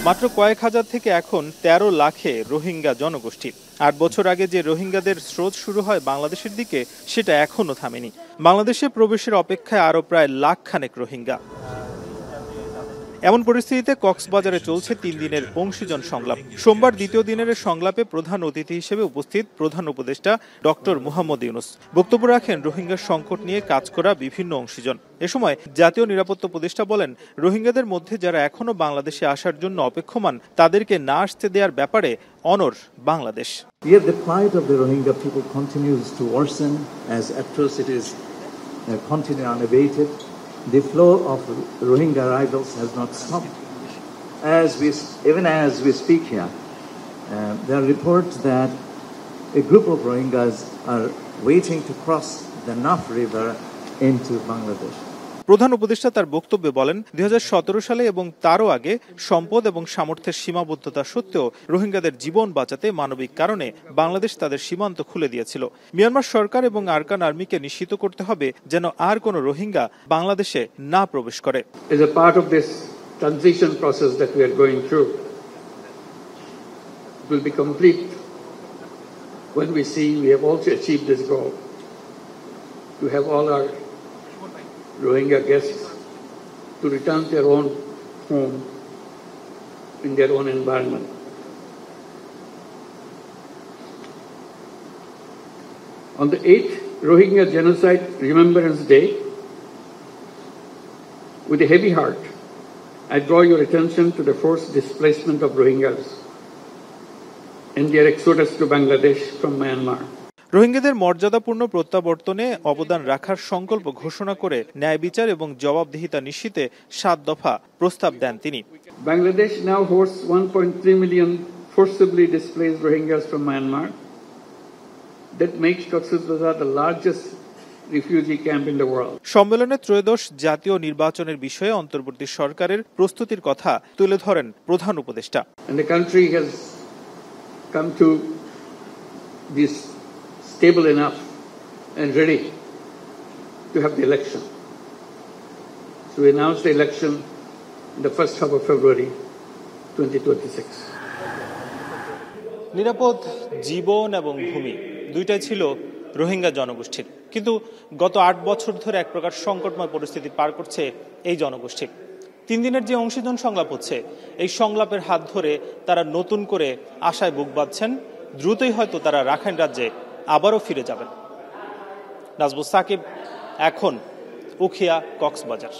মাত্র কয়েক হাজার থেকে এখন ১৩ লাখে রোহিঙ্গা জনগোষ্ঠী। ৮ বছর আগে যে রোহিঙ্গাদের স্রোত শুরু হয় বাংলাদেশের দিকে, সেটা এখনো থামেনি। বাংলাদেশে প্রবেশের অপেক্ষায় আরো প্রায় লাখখানেক রোহিঙ্গা। এমন পরিস্থিতিতে কক্সবাজারে চলছে ৩ দিনের অংশীজন সংলাপ। সোমবার দ্বিতীয় দিনের সংলাপে প্রধান অতিথি হিসেবে উপস্থিত প্রধান উপদেষ্টা ডক্টর মুহাম্মদ ইউনূস বক্তব্য রাখেন রোহিঙ্গা সংকট নিয়ে কাজ করা বিভিন্ন অংশীজন। এ সময় জাতীয় নিরাপত্তা উপদেষ্টা বলেন, রোহিঙ্গাদের মধ্যে যারা এখনো বাংলাদেশে আসার জন্য অপেক্ষমান, তাদেরকে না আসতে দেওয়ার ব্যাপারে অনড় Bangladesh. Yet the plight of the Rohingya people continues to worsen as atrocities continue unabated. The flow of Rohingya arrivals has not stopped. Even as we speak here, there are reports that a group of Rohingyas are waiting to cross the Naf River into Bangladesh. প্রধান উপদেষ্টা তার বক্তব্যে বলেন, ২০১৭ সালে এবং তারও আগে সম্পদ এবং সামর্থ্যের সীমাবদ্ধতা সত্ত্বেও রোহিঙ্গাদের জীবন বাঁচাতে মানবিক কারণে বাংলাদেশ তাদের সীমান্ত খুলে দিয়েছিল। মিয়ানমার সরকার এবং আরকান আর্মিকে নিশ্চিত করতে হবে যেন আর কোনো রোহিঙ্গা বাংলাদেশে না প্রবেশ করে। As a part of this transition process that we are going through, it will be complete when we see we have also achieved this goal to have all our Rohingya guests to return to their own home in their own environment. On the 8th Rohingya Genocide Remembrance Day, with a heavy heart, I draw your attention to the forced displacement of Rohingyas and their exodus to Bangladesh from Myanmar. রোহিঙ্গাদের মর্যাদাপূর্ণ প্রত্যাবর্তনে অবদান রাখার সংকল্প ঘোষণা করে ন্যায় বিচার এবং জবাবদিহিতা নিশ্চিতে ৭ দফা প্রস্তাব দেন তিনি। Bangladesh now hosts 1.3 million forcibly displaced Rohingyas from Myanmar. That makes Cox's Bazar the largest refugee camp in the world. সম্মেলনে ত্রয়োদশ জাতীয় নির্বাচনের বিষয়ে অন্তর্বর্তী সরকারের প্রস্তুতির কথা তুলে ধরেন প্রধান উপদেষ্টা। And the country has come to be stable enough and ready to have the election. So we announced the election in the first half of February 2026. নিরাপদ জীবন এবং ভূমি দুইটাই ছিল রোহিঙ্গা জনগোষ্ঠীর, কিন্তু গত ৮ বছর ধরে এক প্রকার সংকটময় পরিস্থিতি পার করছে এই জনগোষ্ঠী। ৩ দিনের যে অংশীজন সংলাপ হচ্ছে, এই সংলাপের হাত ধরে তারা নতুন করে আশায় বুক বাঁধছেন, দ্রুতই হয়তো তারা রাখাইন রাজ্যে আবারও ফিরে যাবেন। নাজবুল সাকিব, এখন উখিয়া, কক্সবাজার।